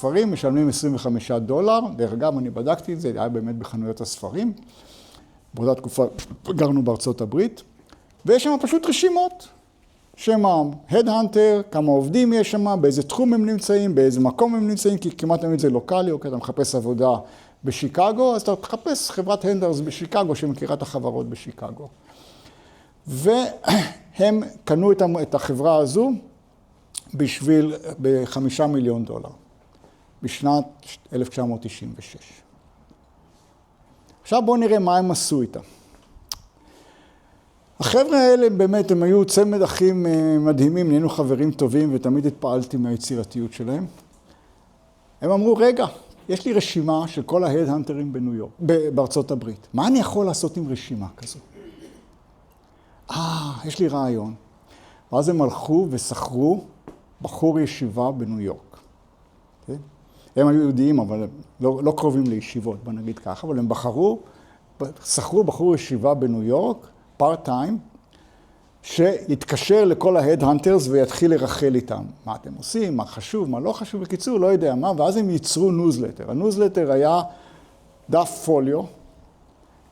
הספרים, משלמים $25. דרך אגב, אני בדקתי את זה, היה באמת בחנויות הספרים. באותה תקופה גרנו בארצות הברית, ויש שם פשוט רשימות. שם ההדהנטר, כמה עובדים יש שם, באיזה תחום הם נמצאים, באיזה מקום הם נמצאים, כי כמעט תמיד זה לוקלי, או כי אתה מחפש עבודה בשיקגו, אז אתה מחפש חברת הנדרס בשיקגו, שמכירה את החברות בשיקגו. והם קנו את החברה הזו ב$5 מיליון, בשנת 1996. עכשיו בואו נראה מה הם עשו איתם. החבר'ה האלה באמת, הם היו צמד אחים מדהימים, נהיינו חברים טובים ותמיד התפעלתי מהיצירתיות שלהם. הם אמרו, רגע, יש לי רשימה של כל ההדהנטרים בניו יורק, בארצות הברית. מה אני יכול לעשות עם רשימה כזו? יש לי רעיון. ואז הם הלכו ושכרו בחור ישיבה בניו יורק. Okay? הם היו יהודיים, אבל לא קרובים לישיבות, בוא נגיד ככה, אבל הם שכרו בחור ישיבה בניו יורק, פארט-טיים, שיתקשר לכל ההדהנטרס ויתחיל לרחל איתם. מה אתם עושים, מה חשוב, מה לא חשוב, בקיצור, לא יודע מה, ואז הם ייצרו ניוזלטר. הניוזלטר היה דף פוליו,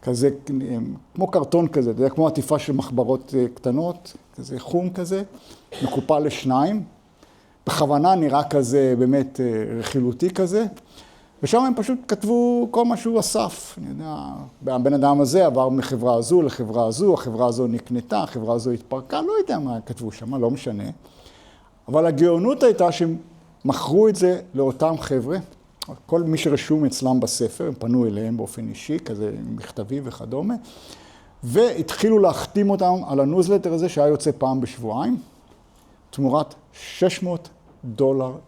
כזה, כמו קרטון כזה, זה כמו עטיפה של מחברות קטנות, כזה חום כזה, מקופל לשניים, בכוונה נראה כזה באמת רכילותי כזה, ושם הם פשוט כתבו כל מה שהוא אסף. אני יודע, הבן אדם הזה עבר מחברה הזו לחברה הזו, החברה הזו נקנתה, החברה הזו התפרקה, לא יודע מה כתבו שם, לא משנה. אבל הגאונות הייתה שהם מכרו את זה לאותם חבר'ה, כל מי שרשום אצלם בספר, הם פנו אליהם באופן אישי, כזה מכתבי וכדומה, והתחילו להחתים אותם על הניוזלטר הזה שהיה יוצא פעם בשבועיים, תמורת $600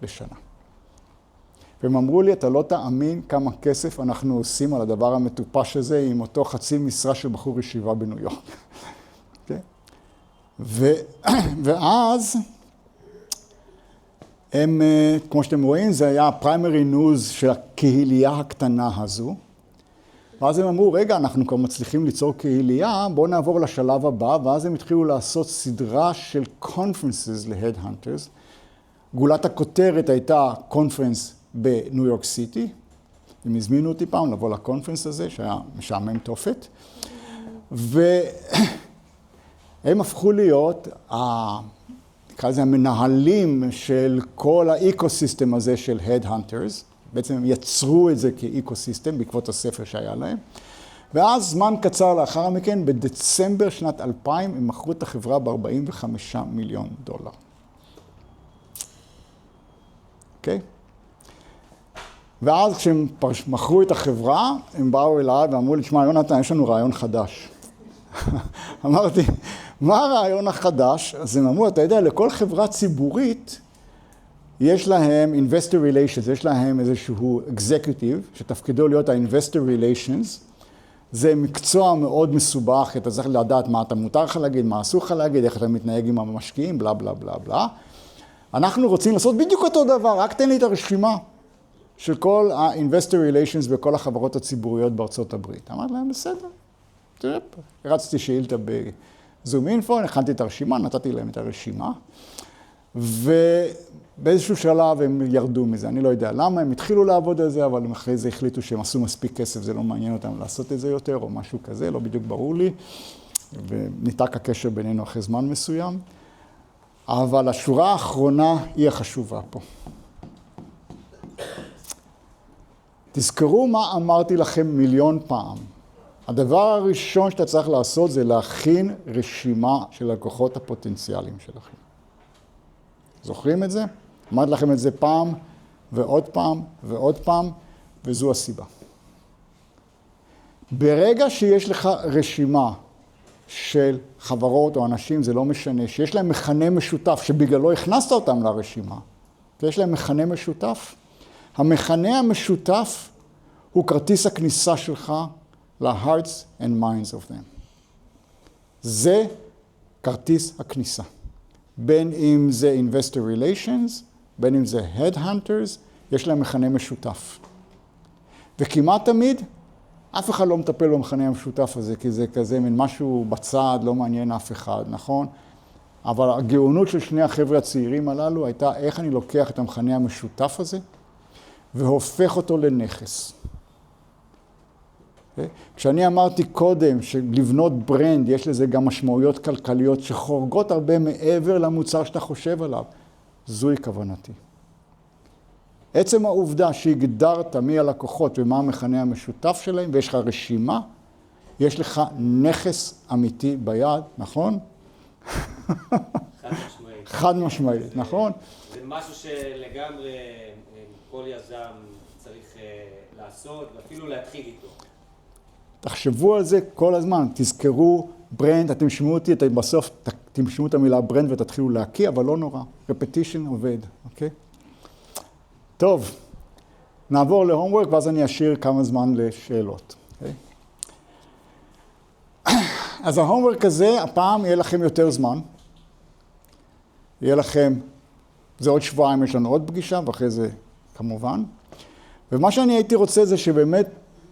לשנה. והם אמרו לי, אתה לא תאמין כמה כסף אנחנו עושים על הדבר המטופש הזה עם אותו חצי משרה של בחור ישיבה בניו יורק. ואז הם, כמו שאתם רואים, זה היה הפריימרי ניוז של הקהילייה הקטנה הזו. ואז הם אמרו, רגע, אנחנו כבר מצליחים ליצור קהילייה, בואו נעבור לשלב הבא, ואז הם התחילו לעשות סדרה של conferences ל-Headhunters. גולת הכותרת הייתה קונפרנס בניו יורק סיטי. הם הזמינו אותי פעם לבוא לקונפרנס הזה, שהיה משעמם תופת. והם הפכו להיות, נקרא לזה המנהלים של כל האקוסיסטם הזה של Headhunters. בעצם הם יצרו את זה כאקוסיסטם בעקבות הספר שהיה להם. ואז זמן קצר לאחר מכן, בדצמבר שנת 2000, הם מכרו את החברה ב$45 מיליון. אוקיי? ואז כשהם מכרו את החברה, הם באו אליי ואמרו לי, תשמע, יונתן, יש לנו רעיון חדש. אמרתי, מה הרעיון החדש? אז הם אמרו, אתה יודע, לכל חברה ציבורית, יש להם investor relations, יש להם איזשהו executive, שתפקידו להיות ה-investor relations. זה מקצוע מאוד מסובך, אתה צריך לדעת מה אתה מותר לך להגיד, מה אסור לך להגיד, איך אתה מתנהג עם המשקיעים, בלה בלה בלה בלה. אנחנו רוצים לעשות בדיוק אותו דבר, רק תן לי את הרשימה של כל ה-investor relations וכל החברות הציבוריות בארצות הברית. אמרתי להם, בסדר. הרצתי שאילתה בזום אינפו, הכנתי את הרשימה, נתתי להם את הרשימה, ובאיזשהו שלב הם ירדו מזה. אני לא יודע למה, הם התחילו לעבוד על זה, אבל אחרי זה החליטו שהם עשו מספיק כסף, זה לא מעניין אותם לעשות את זה יותר, או משהו כזה, לא בדיוק ברור לי, וניתק הקשר בינינו אחרי זמן מסוים. אבל השורה האחרונה היא החשובה פה. תזכרו מה אמרתי לכם מיליון פעם. הדבר הראשון שאתה צריך לעשות זה להכין רשימה של לקוחות הפוטנציאליים שלכם. זוכרים את זה? אמרתי לכם את זה פעם ועוד פעם ועוד פעם, וזו הסיבה. ברגע שיש לך רשימה של חברות או אנשים, זה לא משנה, שיש להם מכנה משותף, שבגללו הכנסת אותם לרשימה, ויש להם מכנה משותף, המכנה המשותף הוא כרטיס הכניסה שלך ל-hearts and minds of them. זה כרטיס הכניסה. בין אם זה investor relations, בין אם זה headhunters, יש להם מכנה משותף. וכמעט תמיד, אף אחד לא מטפל במכנה המשותף הזה, כי זה כזה מין משהו בצד, לא מעניין אף אחד, נכון? אבל הגאונות של שני החבר'ה הצעירים הללו הייתה איך אני לוקח את המכנה המשותף הזה, והופך אותו לנכס. Okay? כשאני אמרתי קודם שלבנות ברנד יש לזה גם משמעויות כלכליות שחורגות הרבה מעבר למוצר שאתה חושב עליו, זוהי כוונתי. עצם העובדה שהגדרת מי הלקוחות ומה המכנה המשותף שלהם ויש לך רשימה, יש לך נכס אמיתי ביד, נכון? חד משמעית. חד משמעית, נכון? זה משהו שלגמרי כל יזם צריך לעשות ואפילו להתחיל איתו. תחשבו על זה כל הזמן, תזכרו ברנד, אתם שמעו אותי, בסוף תשמעו את המילה ברנד ותתחילו להקיא, אבל לא נורא, repetition עובד, אוקיי? טוב, נעבור להומוורק ואז אני אשאיר כמה זמן לשאלות. אוקיי? אז ההומוורק הזה, הפעם יהיה לכם יותר זמן. יהיה לכם, זה עוד שבועיים, יש לנו עוד פגישה, ואחרי זה כמובן. ומה שאני הייתי רוצה זה שבאמת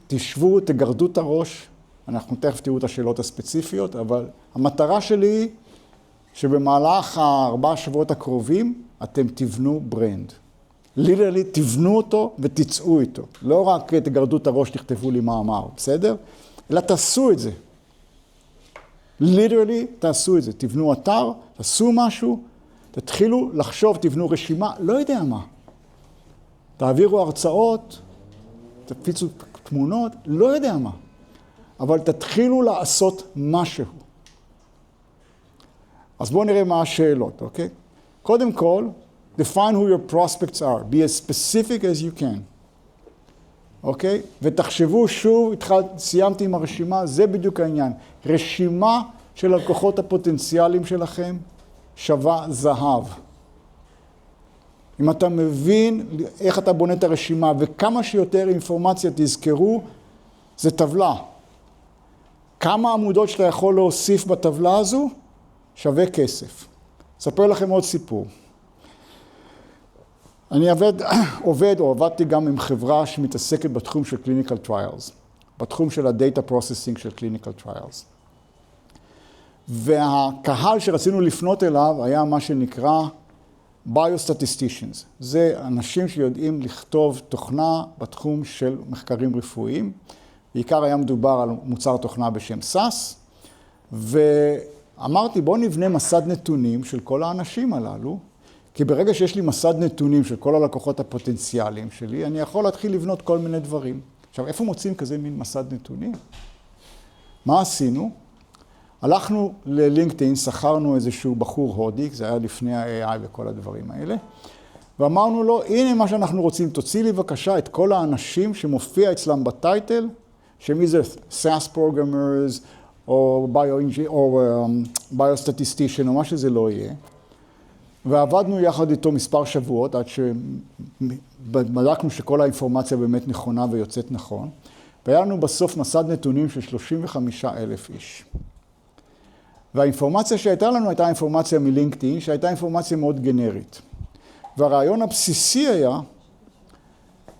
תשבו, תגרדו את הראש, אנחנו תכף תראו את השאלות הספציפיות, אבל המטרה שלי היא שבמהלך 4 שבועות הקרובים אתם תבנו ברנד. ליטרלי תבנו אותו ותצאו איתו. לא רק תגרדו את הראש, תכתבו לי מה אמר, בסדר? אלא תעשו את זה. ליטרלי תעשו את זה. תבנו אתר, תעשו משהו, תתחילו לחשוב, תבנו רשימה, לא יודע מה. תעבירו הרצאות, תפיצו תמונות, לא יודע מה. אבל תתחילו לעשות משהו. אז בואו נראה מה השאלות, אוקיי? קודם כל, define who your prospects are. Be as specific as you can. אוקיי? ותחשבו שוב, סיימתי עם הרשימה, זה בדיוק העניין. רשימה של הלקוחות הפוטנציאליים שלכם שווה זהב. אם אתה מבין איך אתה בונה את הרשימה וכמה שיותר אינפורמציה תזכרו, זה טבלה. כמה עמודות שאתה יכול להוסיף בטבלה הזו, שווה כסף. אספר לכם עוד סיפור. אני עבדתי גם עם חברה שמתעסקת בתחום של clinical trials, בתחום של ה-data processing של clinical trials. והקהל שרצינו לפנות אליו היה מה שנקרא biostatisticians. זה אנשים שיודעים לכתוב תוכנה בתחום של מחקרים רפואיים. בעיקר היה מדובר על מוצר תוכנה בשם SAS, ואמרתי בוא נבנה מסד נתונים של כל האנשים הללו, כי ברגע שיש לי מסד נתונים של כל הלקוחות הפוטנציאליים שלי, אני יכול להתחיל לבנות כל מיני דברים. עכשיו, איפה מוצאים כזה מין מסד נתונים? מה עשינו? הלכנו ללינקדאין, שכרנו איזשהו בחור הודי, זה היה לפני ה-AI וכל הדברים האלה, ואמרנו לו, הנה מה שאנחנו רוצים, תוציא לי בבקשה את כל האנשים שמופיע אצלם בטייטל, שמי זה SAS Programmers, או Biostatistician, או מה שזה לא יהיה. ועבדנו יחד איתו מספר שבועות, עד שבדקנו שכל האינפורמציה באמת נכונה ויוצאת נכון, והיה לנו בסוף מסד נתונים של 35,000 איש. והאינפורמציה שהייתה לנו הייתה אינפורמציה מלינקדאין, שהייתה אינפורמציה מאוד גנרית. והרעיון הבסיסי היה,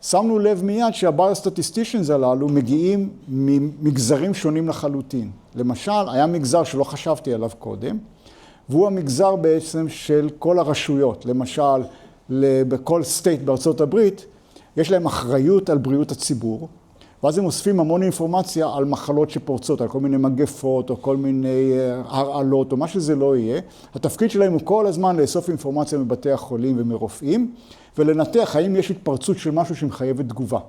שמנו לב מיד שהביוסטטיסטישנס הללו מגיעים ממגזרים שונים לחלוטין. למשל, היה מגזר שלא חשבתי עליו קודם, והוא המגזר בעצם של כל הרשויות. למשל, בכל סטייט בארצות הברית, יש להם אחריות על בריאות הציבור, ואז הם אוספים המון אינפורמציה על מחלות שפורצות, על כל מיני מגפות, או כל מיני הרעלות, או מה שזה לא יהיה. התפקיד שלהם הוא כל הזמן לאסוף אינפורמציה מבתי החולים ומרופאים, ולנתח האם יש התפרצות של משהו שמחייבת תגובה.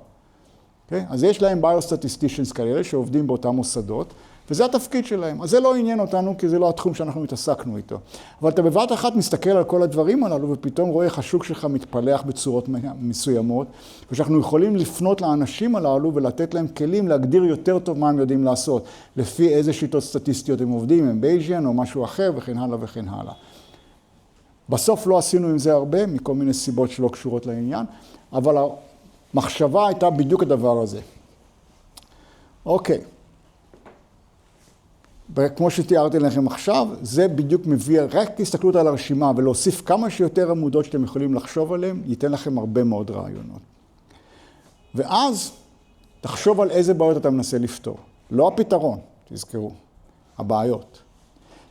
Okay? אז יש להם ביוסטטיסטישנס כאלה שעובדים באותם מוסדות, וזה התפקיד שלהם. אז זה לא עניין אותנו, כי זה לא התחום שאנחנו מתעסקנו איתו. אבל אתה בבת אחת מסתכל על כל הדברים הללו, ופתאום רואה איך השוק שלך מתפלח בצורות מסוימות, ושאנחנו יכולים לפנות לאנשים הללו ולתת להם כלים להגדיר יותר טוב מה הם יודעים לעשות, לפי איזה שיטות סטטיסטיות הם עובדים, הם בייג'יאן או משהו אחר, וכן הלאה וכן הלאה. בסוף לא עשינו עם זה הרבה, מכל מיני סיבות שלא קשורות לעניין, אבל המחשבה הייתה בדיוק הדבר הזה. אוקיי. וכמו שתיארתי לכם עכשיו, זה בדיוק מביא, רק הסתכלות על הרשימה ולהוסיף כמה שיותר עמודות שאתם יכולים לחשוב עליהן, ייתן לכם הרבה מאוד רעיונות. ואז תחשוב על איזה בעיות אתה מנסה לפתור. לא הפתרון, תזכרו, הבעיות.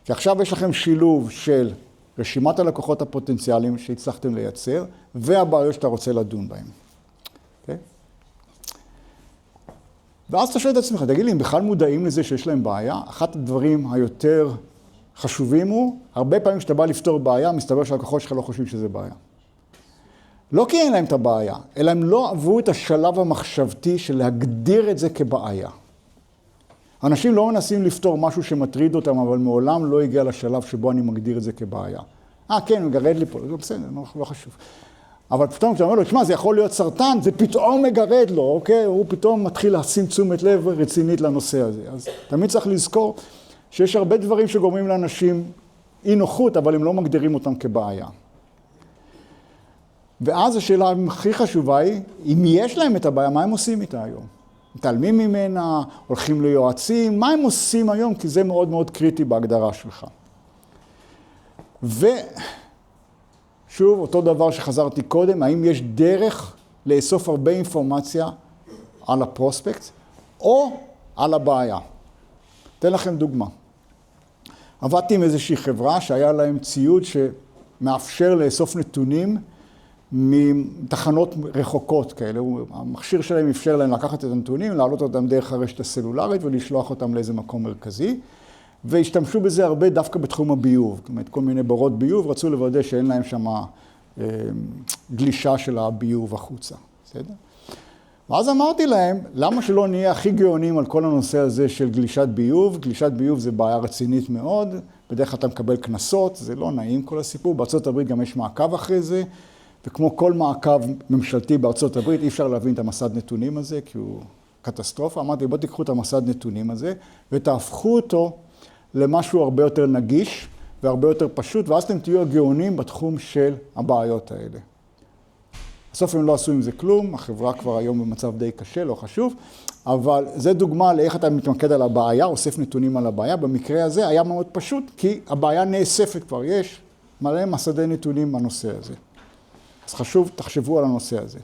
כי עכשיו יש לכם שילוב של רשימת הלקוחות הפוטנציאליים שהצלחתם לייצר, והבעיות שאתה רוצה לדון בהן. Okay? ואז אתה שואל את עצמך, תגיד לי, הם בכלל מודעים לזה שיש להם בעיה? אחד הדברים היותר חשובים הוא, הרבה פעמים כשאתה בא לפתור בעיה, מסתבר שהלקוחות שלך לא חושבים שזה בעיה. לא כי אין להם את הבעיה, אלא הם לא עברו את השלב המחשבתי של להגדיר את זה כבעיה. אנשים לא מנסים לפתור משהו שמטריד אותם, אבל מעולם לא הגיע לשלב שבו אני מגדיר את זה כבעיה. כן, מגרד לי פה, זה בסדר, לא חשוב. אבל פתאום כשאתה אומר לו, תשמע, זה יכול להיות סרטן, זה פתאום מגרד לו, אוקיי? הוא פתאום מתחיל לשים תשומת לב רצינית לנושא הזה. אז תמיד צריך לזכור שיש הרבה דברים שגורמים לאנשים אי נוחות, אבל הם לא מגדירים אותם כבעיה. ואז השאלה הכי חשובה היא, אם יש להם את הבעיה, מה הם עושים איתה היום? מתעלמים ממנה, הולכים ליועצים, מה הם עושים היום? כי זה מאוד מאוד קריטי בהגדרה שלך. ושוב, אותו דבר שחזרתי קודם, האם יש דרך לאסוף הרבה אינפורמציה על הפרוספקט או על הבעיה? אתן לכם דוגמה. עבדתי עם איזושהי חברה שהיה להם ציוד שמאפשר לאסוף נתונים מתחנות רחוקות כאלה. המכשיר שלהם אפשר להם לקחת את הנתונים, להעלות אותם דרך הרשת הסלולרית ולשלוח אותם לאיזה מקום מרכזי. והשתמשו בזה הרבה דווקא בתחום הביוב. זאת אומרת, כל מיני בורות ביוב רצו לוודא שאין להם שם גלישה של הביוב החוצה. בסדר? ואז אמרתי להם, למה שלא נהיה הכי גאונים על כל הנושא הזה של גלישת ביוב? גלישת ביוב זה בעיה רצינית מאוד, בדרך כלל אתה מקבל קנסות, זה לא נעים כל הסיפור. בארצות הברית גם יש מעקב אחרי זה, וכמו כל מעקב ממשלתי בארצות הברית, אי אפשר להבין את המסד נתונים הזה, כי הוא קטסטרופה. אמרתי, בוא תיקחו את המסד נתונים הזה, ותהפכו אותו למשהו הרבה יותר נגיש, והרבה יותר פשוט, ואז אתם תהיו הגאונים בתחום של הבעיות האלה. בסוף הם לא עשו עם זה כלום, החברה כבר היום במצב די קשה, לא חשוב, אבל זה דוגמה לאיך אתה מתמקד על הבעיה, אוסף נתונים על הבעיה. במקרה הזה היה מאוד פשוט, כי הבעיה נאספת כבר, יש מלא מסדי נתונים בנושא הזה. אז חשוב, תחשבו על הנושא הזה.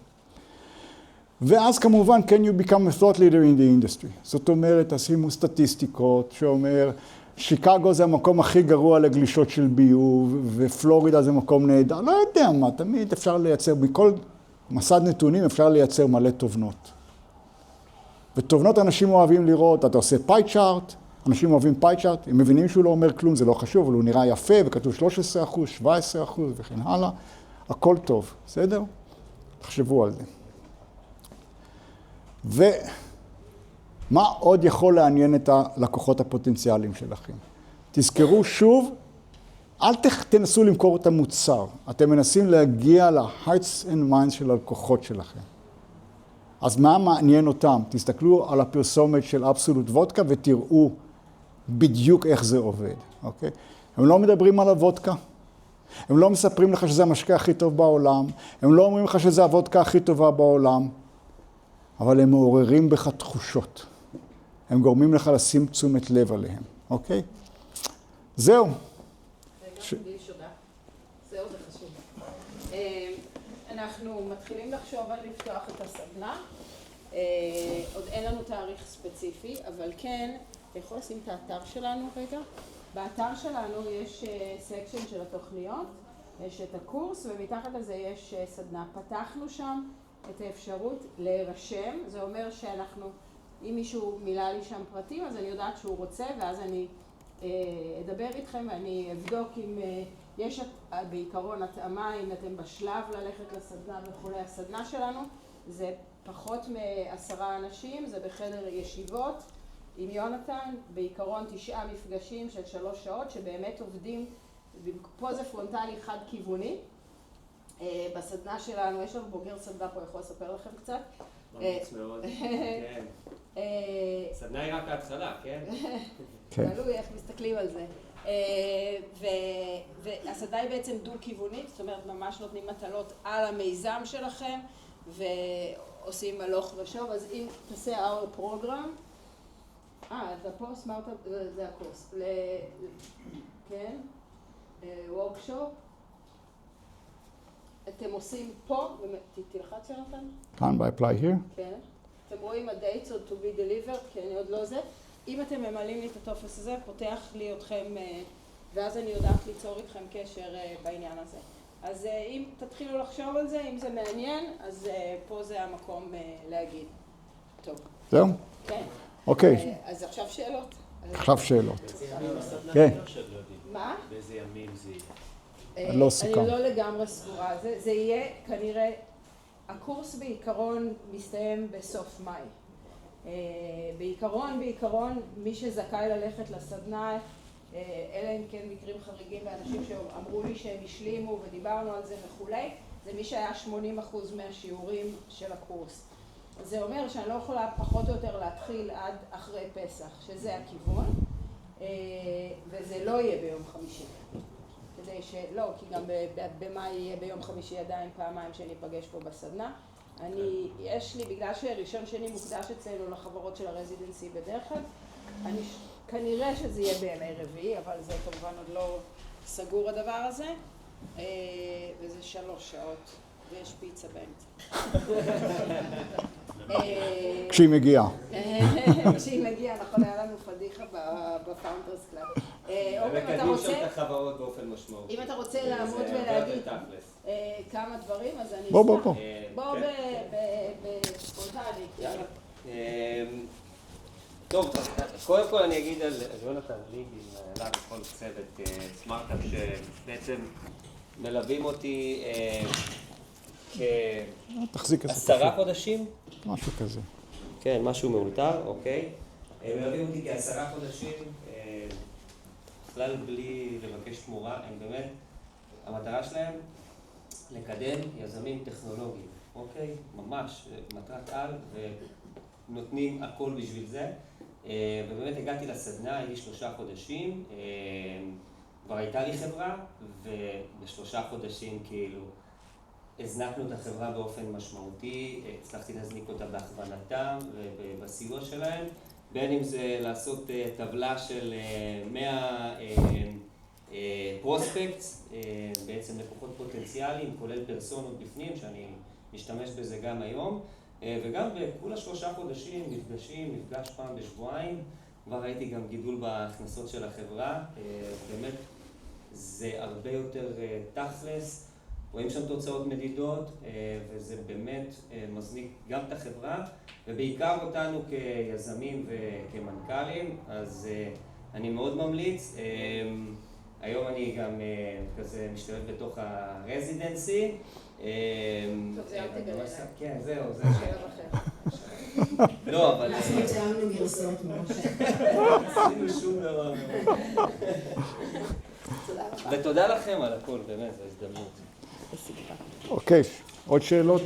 ואז כמובן, can you become a thought leader in the industry? זאת אומרת, תשימו סטטיסטיקות שאומר, שיקגו זה המקום הכי גרוע לגלישות של ביוב, ופלורידה זה מקום נהדר. לא יודע מה, תמיד אפשר לייצר, בכל מסד נתונים אפשר לייצר מלא תובנות. ותובנות אנשים אוהבים לראות, אתה עושה פאי צ'ארט, אנשים אוהבים פאי צ'ארט, הם מבינים שהוא לא אומר כלום, זה לא חשוב, אבל הוא נראה יפה, וכתוב 13%, 17% וכן הלאה. הכל טוב, בסדר? תחשבו על זה. ומה עוד יכול לעניין את הלקוחות הפוטנציאליים שלכם? תזכרו שוב, אל תנסו למכור את המוצר. אתם מנסים להגיע ל-hearts and minds של הלקוחות שלכם. אז מה מעניין אותם? תסתכלו על הפרסומת של אבסולוט וודקה ותראו בדיוק איך זה עובד, אוקיי? הם לא מדברים על הוודקה. הם לא מספרים לך שזה המשקה הכי טוב בעולם, הם לא אומרים לך שזה הוודקה הכי טובה בעולם, אבל הם מעוררים בך תחושות. הם גורמים לך לשים תשומת לב עליהם, אוקיי? זהו. רגע, בלי שודה. זהו, זה חשוב. אנחנו מתחילים לחשוב על לפתוח את הסדנה. עוד אין לנו תאריך ספציפי, אבל כן, אתה יכול לשים את האתר שלנו רגע? באתר שלנו יש סקשן של התוכניות, יש את הקורס, ומתחת לזה יש סדנה. פתחנו שם את האפשרות להירשם, זה אומר שאנחנו, אם מישהו מילא לי שם פרטים, אז אני יודעת שהוא רוצה, ואז אני אדבר איתכם ואני אבדוק אם יש בעיקרון התאמה, אם אתם בשלב ללכת לסדנה וכו'. הסדנה שלנו זה פחות מ10 אנשים, זה בחדר ישיבות עם יונתן, בעיקרון 9 מפגשים של 3 שעות שבאמת עובדים, פה זה פרונטלי חד כיווני. בסדנה שלנו, יש לנו בוגר סדנה פה, יכול לספר לכם קצת? ממליץ מאוד, כן. סדנה היא רק ההתחלה, כן? תלוי איך מסתכלים על זה. והסדנה היא בעצם דו-כיוונית, זאת אומרת ממש נותנים מטלות על המיזם שלכם ועושים הלוך ושוב. אז אם תעשה our program, זה הפוסט, זה הקורס, כן, וורקשופ, אתם עושים פה, תלחץ יונתן? כאן, ב-apply here. כן, אתם רואים ה-dates to be delivered, כי אני עוד לא זה. אם אתם ממלאים לי את הטופס הזה, פותח לי אתכם, ואז אני יודעת ליצור איתכם קשר בעניין הזה. אז אם תתחילו לחשוב על זה, אם זה מעניין, אז פה זה המקום להגיד. טוב. זהו? כן. אוקיי. אז עכשיו שאלות. עכשיו שאלות. כן. מה? באיזה ימים זה יהיה? לא סוכם. אני לא לגמרי סגורה. זה יהיה כנראה, הקורס בעיקרון מסתיים בסוף מאי. בעיקרון, מי שזכאי ללכת לסדנה, אלא אם כן מקרים חריגים ואנשים שאמרו לי שהם השלימו ודיברנו על זה וכולי, זה מי שהיה 80% מהשיעורים של הקורס. זה אומר שאני לא יכולה פחות או יותר להתחיל עד אחרי פסח, שזה הכיוון, וזה לא יהיה ביום חמישי. כדי שלא, כי גם במאי יהיה ביום חמישי עדיין פעמיים שניפגש פה בסדנה. יש לי, בגלל שראשון שני מוקדש אצלנו לחברות של הרזידנסי בדרך כלל, כנראה שזה יהיה בימי רביעי, אבל זה כמובן עוד לא סגור הדבר הזה, וזה 3 שעות, ויש פיצה באמצע. כשהיא מגיעה. כשהיא מגיעה, נכון, היה לנו פדיחה בפאונדרס קלאב. ומקדמים שם את החברות באופן משמעותי. אם אתה רוצה לעמוד ולהגיד כמה דברים, אז אני אשמח. בוא. בוא בספונטני. יאללה. טוב, קודם כל אני אגיד על יונתן ליגי, עליו כל צוות סמארט-אפ שבעצם מלווים אותי כ10 חודשים. משהו כזה. כן, משהו מאולתר, אוקיי. מלווים אותי כ10 חודשים, בכלל בלי לבקש תמורה, הם באמת, המטרה שלהם לקדם יזמים טכנולוגיים, אוקיי? ממש, מטרת על ונותנים הכל בשביל זה. ובאמת הגעתי לסדנה, הייתי 3 חודשים, כבר הייתה לי חברה, וב3 חודשים כאילו הזנקנו את החברה באופן משמעותי, הצלחתי להזניק אותה בהכוונתם ובסיוע שלהם, בין אם זה לעשות טבלה של 100 פרוספקטס, בעצם לקוחות פוטנציאליים, כולל פרסונות בפנים, שאני משתמש בזה גם היום, וגם בכולה 3 חודשים, מפגש פעם בשבועיים, כבר ראיתי גם גידול בהכנסות של החברה, באמת זה הרבה יותר תכלס, רואים שם תוצאות מדידות, וזה באמת מזניק גם את החברה, ובעיקר אותנו כיזמים וכמנכ"לים, אז אני מאוד ממליץ. היום אני גם כזה משתלב בתוך הרזידנסי. טוב, זה אל תגלה להם. כן, זהו, זה. שלב אחר. לא, אבל... אנחנו הצלמנו גרסאות מראש. עשינו שום דבר. ותודה לכם על הכל, באמת, זו הזדמנות. אוקיי, עוד שאלות?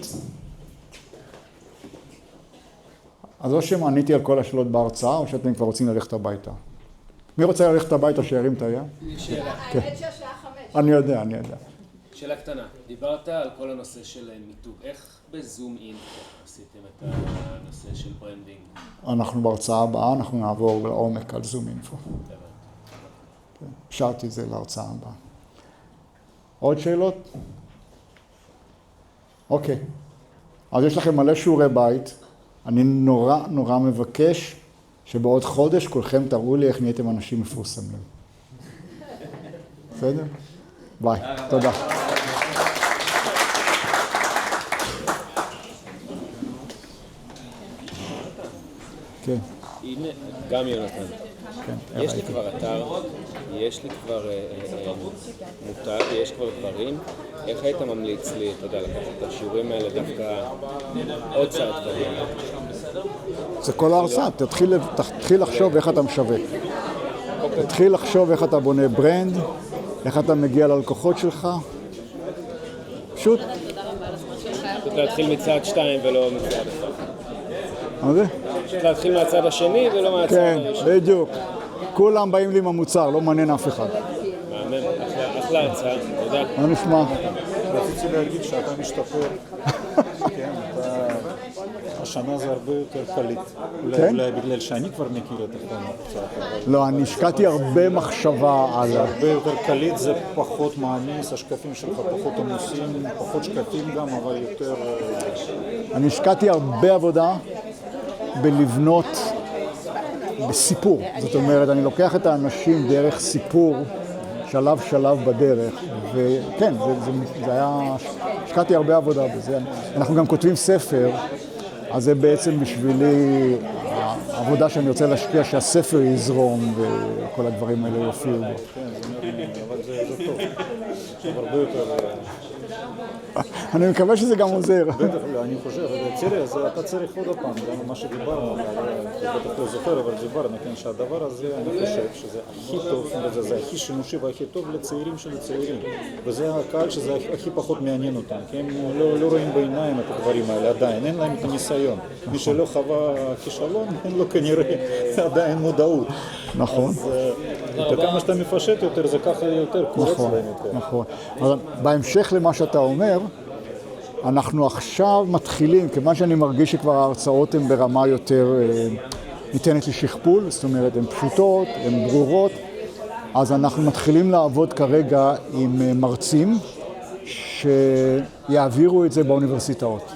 אז או שמעניתי על כל השאלות בהרצאה, או שאתם כבר רוצים ללכת הביתה. מי רוצה ללכת הביתה שירים את היד? שאלה. האמת שהשעה 5. אני יודע. שאלה קטנה. דיברת על כל הנושא של מיתוג. איך בזום אין עשיתם את הנושא של ברנדינג? אנחנו בהרצאה הבאה, אנחנו נעבור לעומק על זום אינפו. השארתי את זה להרצאה הבאה. עוד שאלות? אוקיי. אז יש לכם מלא שיעורי בית. אני נורא מבקש שבעוד חודש כולכם תראו לי איך נהייתם אנשים מפורסמים. בסדר? ביי. תודה. כן. הנה, גם יונתן. יש לי כבר אתר, יש לי כבר מותג, יש כבר דברים. איך היית ממליץ לי, אתה יודע, לקחת את השיעורים האלה דווקא עוד צעד קדימה? זה כל ההרצאה, תתחיל לחשוב איך אתה משווק. תתחיל לחשוב איך אתה בונה ברנד, איך אתה מגיע ללקוחות שלך. פשוט. פשוט להתחיל מצד 2 ולא מצד 1. מה זה? פשוט להתחיל מהצד השני ולא מהצד כן, הראשון. בדיוק. כולם באים לי עם המוצר, לא מעניין אף אחד. מהמם, אחלה הצעה, תודה. מה נשמע? רציתי להגיד שאתה משתפר, כן, השנה זה הרבה יותר קליט, אולי בגלל שאני כבר מכיר את החומר קצת. לא, אני השקעתי הרבה מחשבה על... הרבה יותר קליט, זה פחות מעמיס, השקפים שלך פחות עמוסים, פחות שקפים גם, אבל יותר... אני השקעתי הרבה עבודה בלבנות בסיפור. זאת אומרת, אני לוקח את האנשים דרך סיפור שלב בדרך, וכן, זה היה, השקעתי הרבה עבודה בזה. אנחנו גם כותבים ספר, אז זה בעצם בשבילי העבודה שאני רוצה להשקיע, שהספר יזרום וכל הדברים האלה יופיעו בו. אבל זה טוב. הרבה יותר... אני מקווה שזה גם עוזר. בטח, אני חושב, תראה, אתה צריך עוד פעם, גם מה שדיברנו, בטח לא זוכר, אבל דיברנו, כן, שהדבר הזה, אני חושב שזה הכי טוב, זה הכי שימושי והכי טוב לצעירים של הצעירים. וזה הקהל שזה הכי פחות מעניין אותם, כי הם לא רואים בעיניים את הדברים האלה עדיין, אין להם את הניסיון. מי שלא חווה כישלון, אין לו כנראה עדיין מודעות. נכון. אז כמה שאתה מפשט יותר, זה ככה יותר קורץ להם יותר. נכון. אבל בהמשך למה שאתה אומר, אנחנו עכשיו מתחילים, כיוון שאני מרגיש שכבר ההרצאות הן ברמה יותר ניתנת לשכפול, זאת אומרת, הן פשוטות, הן ברורות, אז אנחנו מתחילים לעבוד כרגע עם מרצים שיעבירו את זה באוניברסיטאות.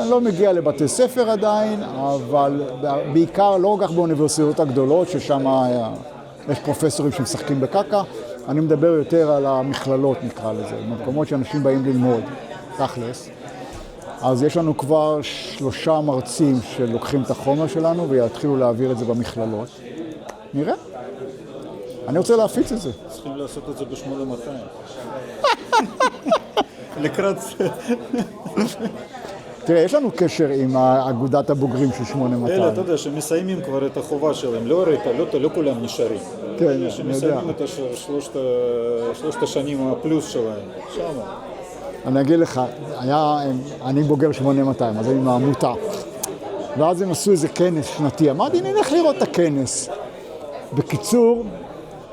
לא מגיע לבתי ספר עדיין, אבל בעיקר לא רק באוניברסיטאות הגדולות, ששם יש פרופסורים שמשחקים בקקה, אני מדבר יותר על המכללות, נקרא לזה, במקומות שאנשים באים ללמוד, תכלס. אז יש לנו כבר 3 מרצים שלוקחים את החומר שלנו ויתחילו להעביר את זה במכללות. נראה. אני רוצה להפיץ את זה. צריכים לעשות את זה ב-8200. לקראת... תראה, יש לנו קשר עם אגודת הבוגרים של 8200. אלה, אתה יודע, שמסיימים כבר את החובה שלהם, לא כולם נשארים. כן, אני יודע. שמסיימים את שלושת השנים הפלוס שלהם, שמה. אני אגיד לך, אני בוגר 8200, אז אני עם העמותה. ואז הם עשו איזה כנס שנתי. אמרתי, נלך לראות את הכנס. בקיצור,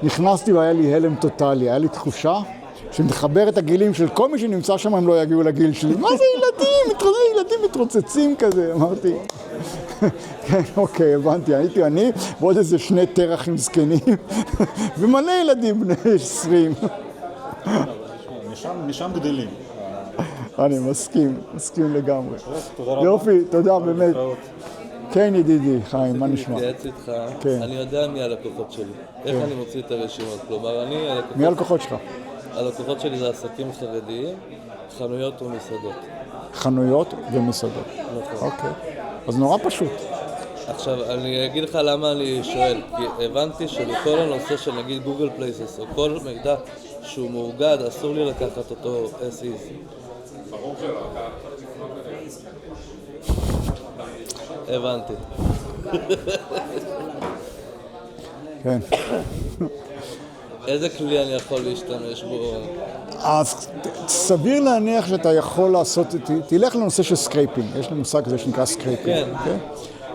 נכנסתי והיה לי הלם טוטלי, היה לי תחושה שמחבר את הגילים של כל מי שנמצא שם, הם לא יגיעו לגיל שלי. מה זה ילדים מתרוצצים כזה? אמרתי, כן, אוקיי, הבנתי, הייתי אני ועוד איזה 2 תרחים זקנים ומלא ילדים בני 20. משם גדלים. אני מסכים לגמרי. תודה רבה. יופי, תודה באמת. כן, ידידי, חיים, מה נשמע? להתייעץ איתך, כן. אני יודע מי הלקוחות שלי, איך אני מוציא את הרשימות, כלומר אני מי הלקוחות שלך? הלקוחות שלי זה עסקים חרדיים, חנויות ומסעדות. חנויות ומסעדות. אוקיי. אז נורא פשוט. עכשיו, אני אגיד לך למה אני שואל, כי הבנתי שבכל הנושא של נגיד גוגל פלייסס, או כל מידע שהוא מאוגד, אסור לי לקחת אותו as is. הבנתי. כן. איזה כלי אני יכול להשתמש בו? אז סביר להניח שאתה יכול לעשות, תלך לנושא של סקרייפינג, יש לי מושג כזה שנקרא סקרייפינג. כן.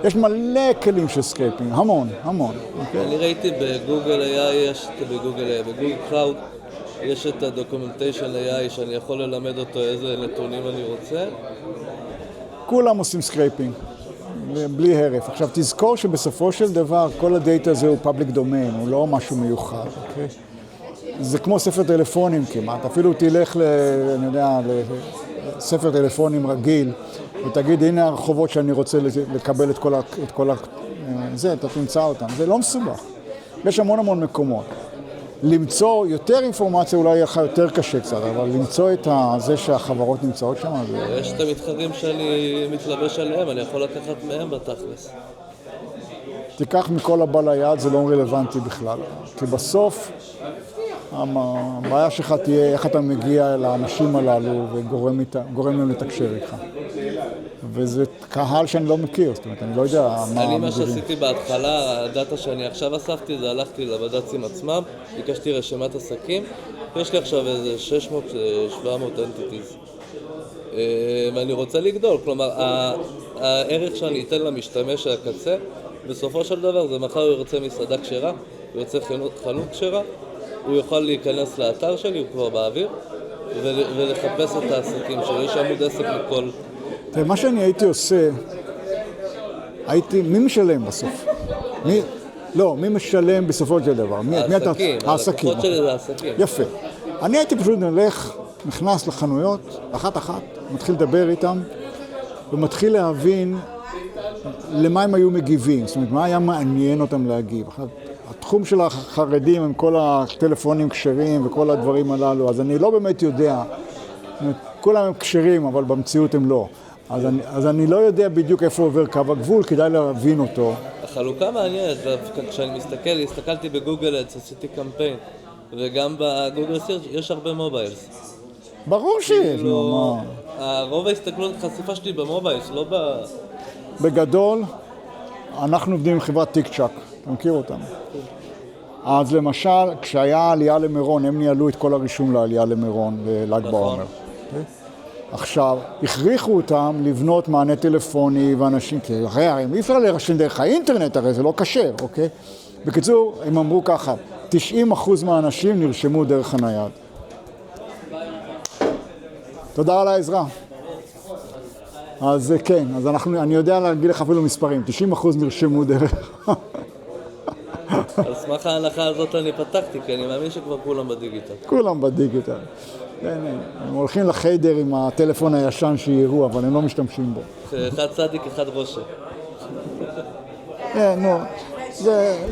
יש מלא כלים של סקרייפינג, המון. אני ראיתי בגוגל AI, בגוגל קלאוד, יש את הדוקומנטיישן AI שאני יכול ללמד אותו איזה נתונים אני רוצה. כולם עושים סקרייפינג, בלי הרף. עכשיו תזכור שבסופו של דבר כל הדאטה הזה הוא פאבליק דומיין, הוא לא משהו מיוחד, אוקיי? זה כמו ספר טלפונים כמעט, אפילו תלך אני יודע, לספר טלפונים רגיל, ותגיד, הנה הרחובות שאני רוצה לקבל את כל זה, אתה תמצא אותם. זה לא מסובך. יש המון מקומות. למצוא יותר אינפורמציה אולי יהיה לך יותר קשה קצת, אבל למצוא את זה שהחברות נמצאות שם, זה... יש את המתחרים שאני מתלבש עליהם, אני יכול לקחת מהם בתכלס. תיקח מכל הבא ליד, זה לא רלוונטי בכלל. כי בסוף, הבעיה שלך תהיה איך אתה מגיע לאנשים הללו וגורם להם לתקשר איתך. וזה קהל שאני לא מכיר, זאת אומרת, אני לא יודע מה... אני מה שעשיתי בהתחלה, הדאטה שאני עכשיו אספתי, זה הלכתי לבד"צים עצמם, ביקשתי רשימת עסקים, יש לי עכשיו איזה 600-700 אנטיטיז. ואני רוצה לגדול, כלומר, הערך שאני אתן למשתמש הקצה, בסופו של דבר זה מחר הוא ירצה מסעדה כשרה, הוא ירצה חנות כשרה, הוא יוכל להיכנס לאתר שלי, הוא כבר באוויר, ולחפש את העסקים שלי, יש עמוד עסק לכל... תראה, מה שאני הייתי עושה, מי משלם בסוף? מי משלם בסופו של דבר? העסקים, הלקוחות שלי זה העסקים. יפה. אני הייתי פשוט נכנס לחנויות, אחת, מתחיל לדבר איתם, ומתחיל להבין למה הם היו מגיבים, זאת אומרת, מה היה מעניין אותם להגיב. התחום של החרדים עם כל הטלפונים כשרים וכל הדברים הללו, אז אני לא באמת יודע. כולם הם כשרים, אבל במציאות הם לא. אז אני לא יודע בדיוק איפה עובר קו הגבול, כדאי להבין אותו. החלוקה מעניינת, כשאני הסתכלתי בגוגל אדס, עשיתי קמפיין, וגם בגוגל סירץ' יש הרבה מוביילס. ברור שיש, נו, מה. רוב ההסתכלות חשיפה שלי במוביילס, לא בגדול, אנחנו עובדים עם חברת טיק צ'אק, אתה מכיר אותם? אז למשל, כשהיה עלייה למירון, הם ניהלו את כל הרישום לעלייה למירון, לל"ג בעומר. עכשיו, הכריחו אותם לבנות מענה טלפוני ואנשים, כי הרי אי אפשר לרשם דרך האינטרנט, הרי זה לא כשר, אוקיי? בקיצור, הם אמרו ככה, 90% מהאנשים נרשמו דרך הנייד. תודה על העזרה. אז כן, אז אני יודע להגיד לך אפילו מספרים, 90% נרשמו דרך. על סמך ההנחה הזאת אני פתחתי, כי אני מאמין שכבר כולם בדיגיטל. כולם בדיגיטל. הם הולכים לחיידר עם הטלפון הישן שיראו, אבל הם לא משתמשים בו. אחד צדיק, אחד ראשה. נו, זה...